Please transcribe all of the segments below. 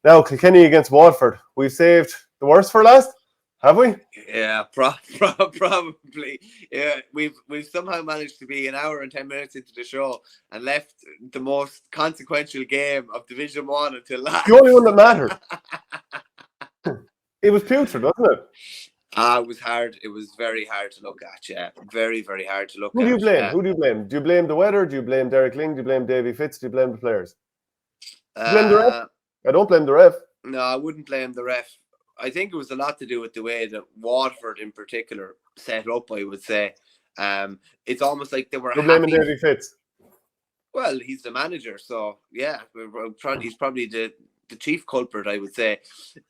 Now, Kilkenny against Waterford. We've saved the worst for last, have we? Yeah, probably. Yeah, we've somehow managed to be an hour and 10 minutes into the show and left the most consequential game of Division 1 until last. The only one that mattered. It was putrid, wasn't it? It was hard. It was very hard to look at, yeah. Very, very hard to look at. Who do you blame? Who do you blame? Do you blame the weather? Do you blame Derek Ling? Do you blame Davy Fitz? Do you blame the players? Do you blame the ref? I don't blame the ref. No, I wouldn't blame the ref. I think it was a lot to do with the way that Waterford in particular set up, I would say. It's almost like they were You're blaming Davy Fitz. Well, he's the manager, so yeah, he's probably the chief culprit, I would say.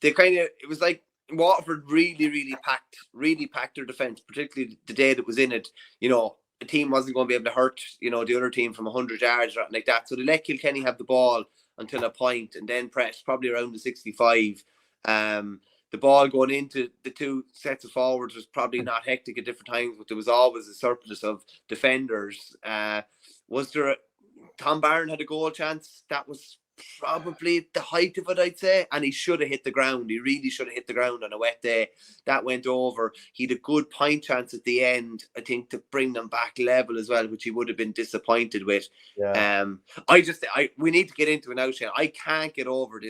It was like Waterford really packed their defence, particularly the day that was in it. You know, the team wasn't going to be able to hurt, the other team from 100 yards or anything like that. So they let Kilkenny have the ball until a point and then press probably around the 65. The ball going into the two sets of forwards was probably not hectic at different times, but there was always a surplus of defenders. Tom Barron had a goal chance. That was probably the height of it, I'd say. And he should have hit the ground. He really should have hit the ground on a wet day. That went over. He had a good point chance at the end, I think, to bring them back level as well, which he would have been disappointed with. Yeah. We need to get into it now, Shane. I can't get over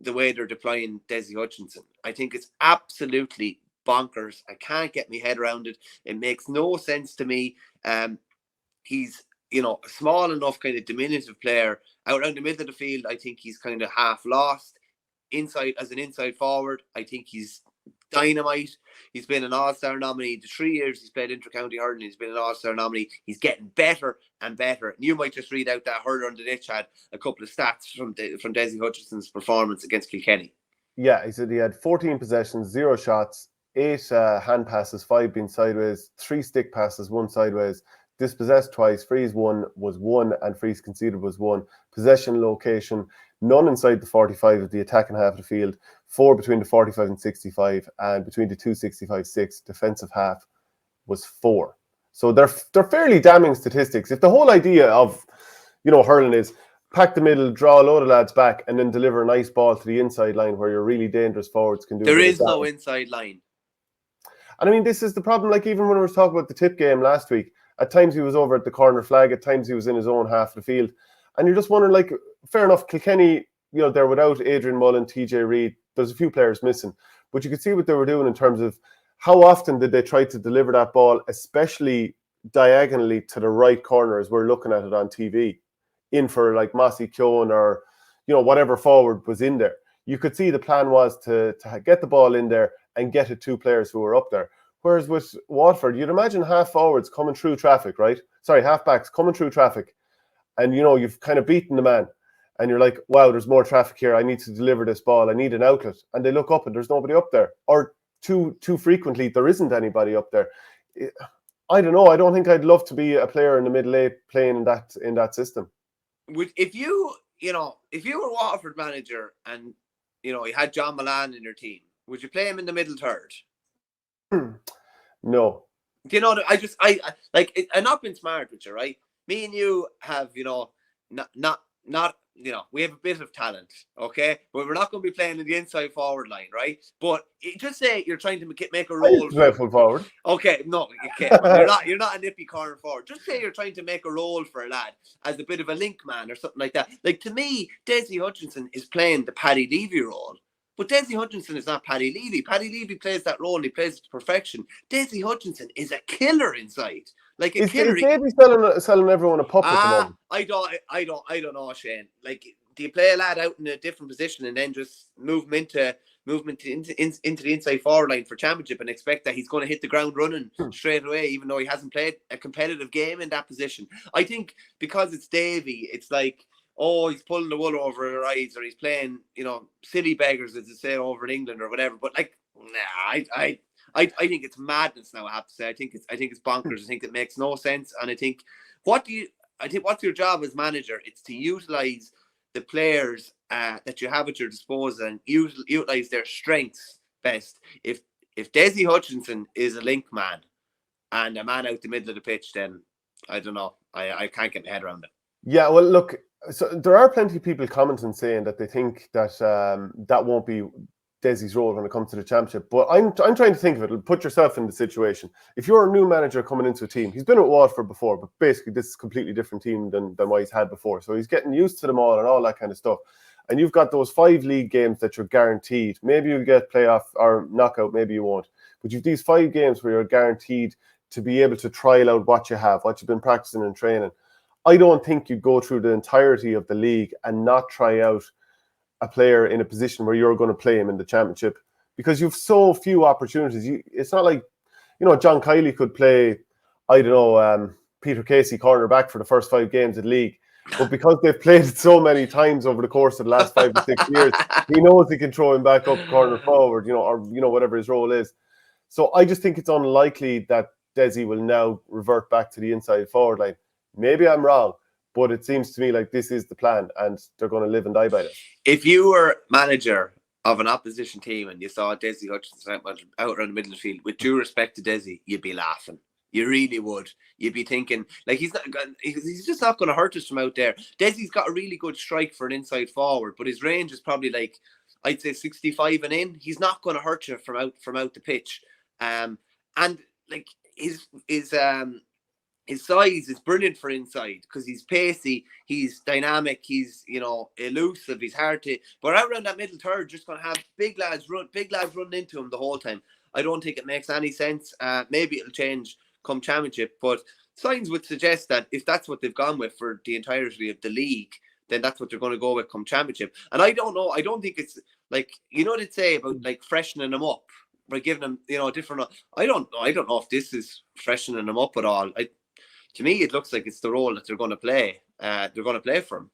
the way they're deploying Desi Hutchinson. I think it's absolutely bonkers. I can't get my head around it. It makes no sense to me. He's a small enough kind of diminutive player out around the middle of the field. I think he's kind of half lost. Inside as an inside forward, I think he's dynamite. He's been an All-Star nominee. The 3 years he's played inter-county hurling, he's been an All-Star nominee. He's getting better and better. And you might just read out that Hurler on the Ditch had a couple of stats from Desi Hutchinson's performance against Kilkenny. Yeah, he said he had 14 possessions, 0 shots, 8 hand passes, 5 being sideways, 3 stick passes, 1 sideways, dispossessed twice, frees 1 was 1, and frees conceded was 1. Possession location, none inside the 45 of the attacking half of the field, 4 between the 45 and 65, and between the 265-6 defensive half was 4. So they're fairly damning statistics. If the whole idea of hurling is pack the middle, draw a load of lads back, and then deliver a nice ball to the inside line where your really dangerous forwards can do. There is no inside line. And I mean, this is the problem. Like even when we were talking about the tip game last week, at times he was over at the corner flag, at times he was in his own half of the field. And you're just wondering, like, fair enough, Kilkenny, they're without Adrian Mullen, TJ Reid. There's a few players missing. But you could see what they were doing in terms of how often did they try to deliver that ball, especially diagonally to the right corner as we're looking at it on TV, in for like Mossy Keown or, whatever forward was in there. You could see the plan was to get the ball in there and get it to players who were up there. Whereas with Watford, you'd imagine half forwards coming through traffic, right? Sorry, half backs coming through traffic. And, you've kind of beaten the man. And you're like, wow, there's more traffic here. I need to deliver this ball. I need an outlet. And they look up and there's nobody up there. Or too frequently, there isn't anybody up there. I don't know. I don't think I'd love to be a player in the middle eight playing in that system. If you were Waterford manager and, you had John Milan in your team, would you play him in the middle third? No. I'm not being smart with you, right? Me and you have, not we have a bit of talent, okay? But we're not going to be playing in the inside forward line, right? But just say you're trying to make a role. Full forward. Okay, no, okay. You're not a nippy corner forward. Just say you're trying to make a role for a lad as a bit of a link man or something like that. Like, to me, Desi Hutchinson is playing the Paddy Levy role. But Desi Hutchinson is not Paddy Levy. Paddy Levy plays that role and he plays it to perfection. Desi Hutchinson is a killer inside. Like a killer. Is Davy selling everyone a pup at the moment? I don't know, Shane. Like, do you play a lad out in a different position and then just move him into the inside forward line for championship and expect that he's going to hit the ground running straight away, even though he hasn't played a competitive game in that position? I think because it's Davy, it's like, oh, he's pulling the wool over our eyes, or he's playing, silly beggars, as they say over in England or whatever. But like, nah, I think it's madness now. I have to say, I think it's bonkers. I think it makes no sense. And I think what's your job as manager? It's to utilize the players that you have at your disposal and utilize their strengths best. If Desi Hutchinson is a link man and a man out the middle of the pitch, then I don't know. I can't get my head around it. Yeah, well, look, So there are plenty of people commenting saying that they think that that won't be Desi's role when it comes to the championship. But I'm trying to think of it. Put yourself in the situation. If you're a new manager coming into a team, he's been at Waterford before, but basically this is a completely different team than what he's had before. So he's getting used to them all and all that kind of stuff. And you've got those 5 league games that you're guaranteed. Maybe you get playoff or knockout, maybe you won't. But you've these 5 games where you're guaranteed to be able to trial out what you have, what you've been practicing and training. I don't think you'd go through the entirety of the league and not try out a player in a position where you're going to play him in the championship, because you've so few opportunities. It's not like, John Kiley could play, I don't know, Peter Casey cornerback for the first 5 games of the league. But because they've played it so many times over the course of the last 5 or 6 years, he knows he can throw him back up corner forward, or whatever his role is. So I just think it's unlikely that Desi will now revert back to the inside forward line. Maybe I'm wrong, but it seems to me like this is the plan and they're going to live and die by it. If you were manager of an opposition team and you saw Desi Hutchinson out around the middle of the field, with due respect to Desi, you'd be laughing. You really would. You'd be thinking, like, he's just not going to hurt us from out there. Desi's got a really good strike for an inside forward, but his range is probably like, I'd say 65 and in. He's not going to hurt you from out the pitch. And like his size is brilliant for inside because he's pacey, he's dynamic, he's elusive, he's hard to. But out around that middle third, just going to have big lads running into him the whole time. I don't think it makes any sense. Maybe it'll change come championship, but signs would suggest that if that's what they've gone with for the entirety of the league, then that's what they're going to go with come championship. And I don't know. I don't think it's like, what they'd say about like freshening them up by giving them different. I don't know. I don't know if this is freshening them up at all. To me, it looks like it's the role that they're going to play. They're going to play for him.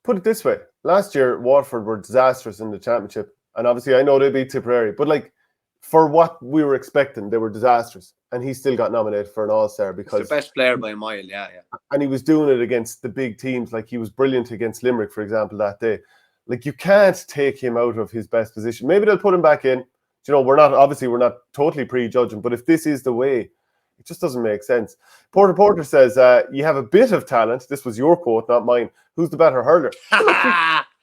Put it this way: last year, Waterford were disastrous in the championship, and obviously, I know they beat Tipperary, but like for what we were expecting, they were disastrous, and he still got nominated for an All-Star because he's the best player by a mile. Yeah. And he was doing it against the big teams. Like he was brilliant against Limerick, for example, that day. Like you can't take him out of his best position. Maybe they'll put him back in. We're not totally prejudging, but if this is the way, it just doesn't make sense. Porter says, you have a bit of talent. This was your quote, not mine. Who's the better hurler?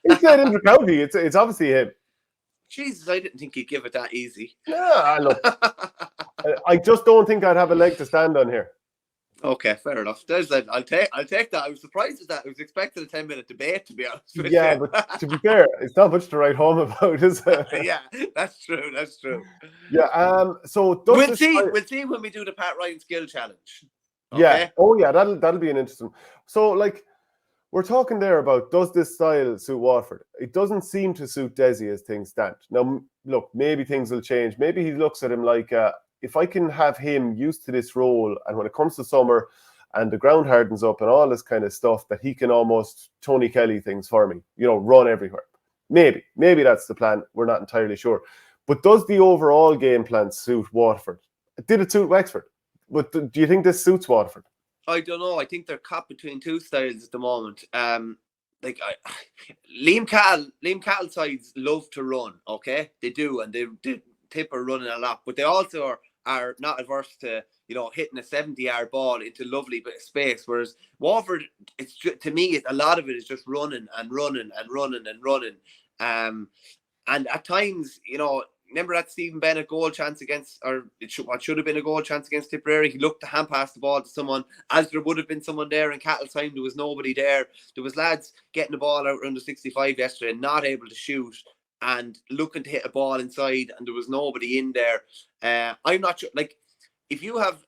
He played inter-county. It's obviously him. Jesus, I didn't think he'd give it that easy. Yeah, look. I just don't think I'd have a leg to stand on here. Okay, fair enough. I'll take that. I was surprised at that. I was expecting a 10-minute debate, to be honest with you. Yeah, but to be fair, it's not much to write home about, is it? Yeah, that's true. Yeah. So we'll see when we do the Pat Ryan skill challenge. Okay? Yeah. Oh yeah, that'll be an interesting. So like we're talking there about, does this style suit Waterford? It doesn't seem to suit Desi as things stand. Now look, maybe things will change. Maybe he looks at him like, if I can have him used to this role, and when it comes to summer and the ground hardens up and all this kind of stuff, that he can almost Tony Kelly things for me, run everywhere. Maybe that's the plan. We're not entirely sure. But does the overall game plan suit Waterford? Did it suit Wexford? But do you think this suits Waterford? I don't know. I think they're caught between two styles at the moment. Liam Cattle sides love to run, okay? They do, and they Tipper running a lot, but they also are not averse to hitting a 70-yard ball into lovely bit of space. Whereas Waterford, to me, a lot of it is just running and running and running and running. And at times, remember that Stephen Bennett goal chance against, what should have been a goal chance against Tipperary? He looked to hand pass the ball to someone, as there would have been someone there in Cattle's time. There was nobody there. There was lads getting the ball out around the 65 yesterday and not able to shoot and looking to hit a ball inside, and there was nobody in there. I'm not sure. Like, if you have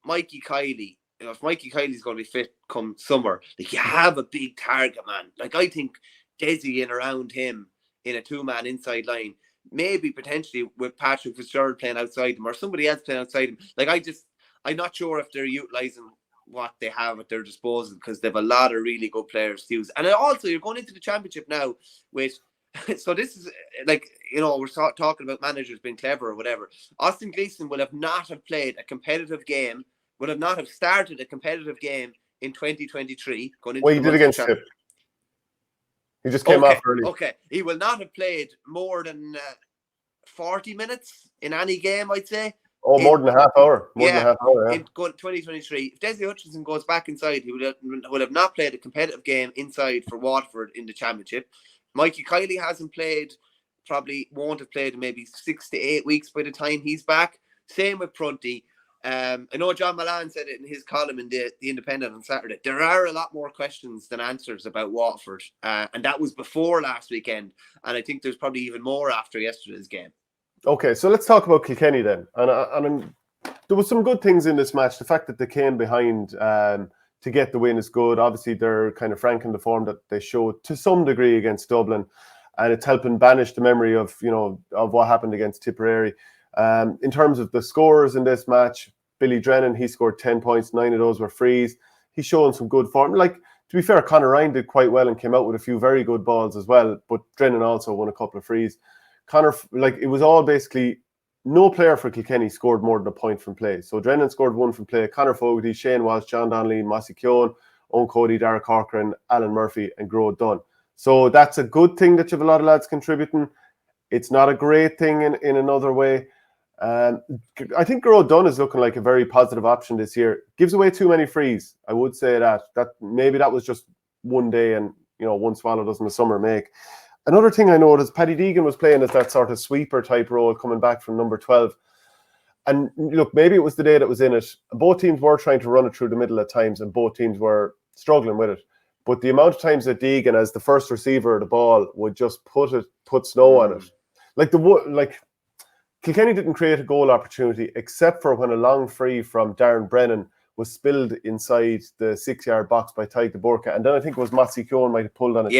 Mikey Kiley, if Mikey Kiley's going to be fit come summer, like, you have a big target, man. Like, I think Desi in around him in a 2-man inside line, maybe potentially with Patrick Fitzgerald playing outside him or somebody else playing outside him. Like, I'm not sure if they're utilising what they have at their disposal, because they have a lot of really good players to use. And also, you're going into the championship now with, so this is like, we're talking about managers being clever or whatever. Austin Gleeson will not have played a competitive game, will not have started a competitive game in 2023. Going into he did against Tip. He just came off early. Okay, he will not have played more than 40 minutes in any game, I'd say. Oh, more than a half hour. More than a half hour, yeah. In 2023, if Desiree Hutchinson goes back inside, he would have not played a competitive game inside for Waterford in the Championship. Mikey Kiley hasn't played, probably won't have played in maybe 6 to 8 weeks by the time he's back. Same with Prunty. I know John Milan said it in his column in the Independent on Saturday. There are a lot more questions than answers about Waterford, and that was before last weekend. And I think there's probably even more after yesterday's game. Okay, so let's talk about Kilkenny then. And there was some good things in this match. The fact that they came behind to get the win is good. Obviously, they're kind of franking the form that they showed to some degree against Dublin, and it's helping banish the memory of what happened against Tipperary. In terms of the scorers in this match, Billy Drennan, he scored 10 points. 9 of those were frees. He's showing some good form. Like, to be fair, Conor Ryan did quite well and came out with a few very good balls as well, but Drennan also won a couple of frees. Conor, it was all basically, no player for Kilkenny scored more than a point from play. So Drennan scored 1 from play. Conor Fogarty, Shane Walsh, John Donnelly, Mossy Keown, Owen Cody, Dara Corcoran, Alan Murphy, and Grode Dunn. So that's a good thing that you have a lot of lads contributing. It's not a great thing in another way. I think Grode Dunn is looking like a very positive option this year. Gives away too many frees. I would say that maybe that was just one day, and one swallow doesn't a summer make. Another thing I noticed, Paddy Deegan was playing as that sort of sweeper type role coming back from number 12. And look, maybe it was the day that was in it. Both teams were trying to run it through the middle at times, and both teams were struggling with it. But the amount of times that Deegan, as the first receiver of the ball, would just put snow on it. Kilkenny didn't create a goal opportunity except for when a long free from Darren Brennan was spilled inside the 6-yard box by Tadhg de Burka. And then I think it was Mossy Keown might have pulled on it.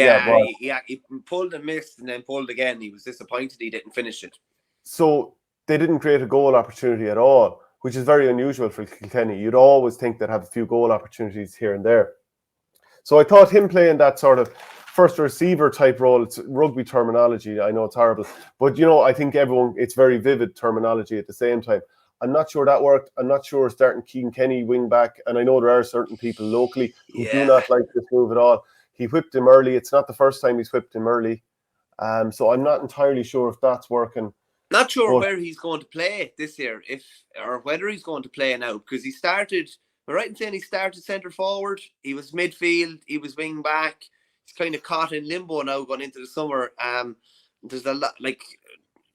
He pulled and missed and then pulled again. He was disappointed he didn't finish it. So they didn't create a goal opportunity at all, which is very unusual for Kilkenny. You'd always think they'd have a few goal opportunities here and there. So I thought him playing that sort of first receiver type role, it's rugby terminology, I know it's horrible, but I think it's very vivid terminology at the same time. I'm not sure that worked. I'm not sure starting Keane Kenny wing back, and I know there are certain people locally who do not like this move at all. He whipped him early. It's not the first time he's whipped him early. So I'm not entirely sure if that's working. Not sure where he's going to play this year, or whether he's going to play now, because he started, am I right in saying he started centre forward? He was midfield, he was wing back. He's kind of caught in limbo now going into the summer. There's a lot,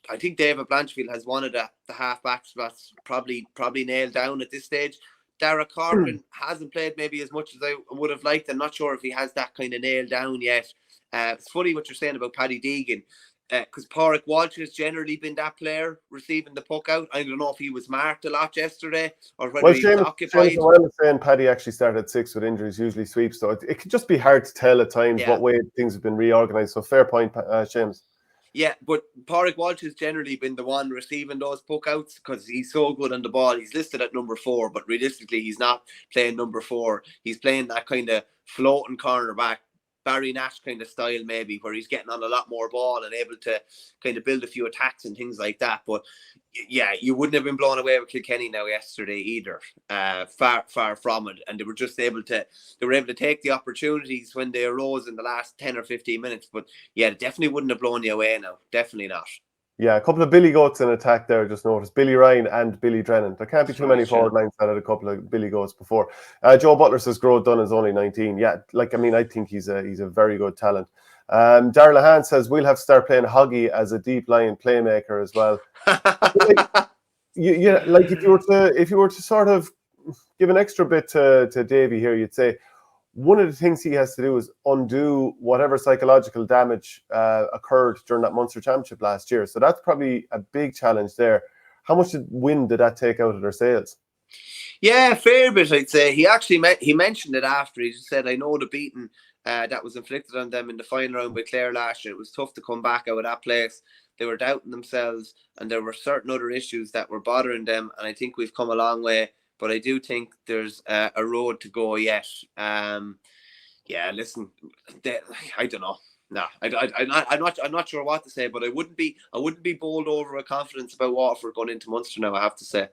I think David Blanchfield has one of the half-back spots probably nailed down at this stage. Dara Corcoran hasn't played maybe as much as I would have liked. I'm not sure if he has that kind of nailed down yet. It's funny what you're saying about Paddy Deegan, because Pádraig Walsh has generally been that player receiving the puck out. I don't know if he was marked a lot yesterday or whether he was occupied. Well, I was saying Paddy actually started at 6 with injuries, usually sweeps, so it can just be hard to tell at times what way things have been reorganised. So fair point, Seamus. Yeah, but Pádraig Walsh has generally been the one receiving those puck outs because he's so good on the ball. He's listed at number 4, but realistically, he's not playing number 4. He's playing that kind of floating cornerback, Barry Nash kind of style maybe, where he's getting on a lot more ball and able to kind of build a few attacks and things like that. But yeah, you wouldn't have been blown away with Kilkenny now yesterday either. Far from it. And they were just able to take the opportunities when they arose in the last 10 or 15 minutes. But yeah, they definitely wouldn't have blown you away now. Definitely not. Yeah, a couple of Billy Goats in attack there, just noticed. Billy Ryan and Billy Drennan. There can't be too many forward lines that had a couple of Billy Goats before. Joe Butler says Grode Dunn is only 19. Yeah, I think he's a very good talent. Darrell Lahan says we'll have to start playing Hoggy as a deep line playmaker as well. If you were to sort of give an extra bit to Davy here, you'd say one of the things he has to do is undo whatever psychological damage occurred during that Munster Championship last year. So that's probably a big challenge there. How much wind did that take out of their sails? Yeah, fair bit, I'd say. He actually mentioned it after. He just said, I know the beating that was inflicted on them in the final round by Clare last year. It was tough to come back out of that place. They were doubting themselves, and there were certain other issues that were bothering them. And I think we've come a long way. But I do think there's a road to go yet. Yeah, listen, I don't know. No, I'm not sure what to say. But I wouldn't be bowled over with confidence about Waterford going into Munster now, I have to say.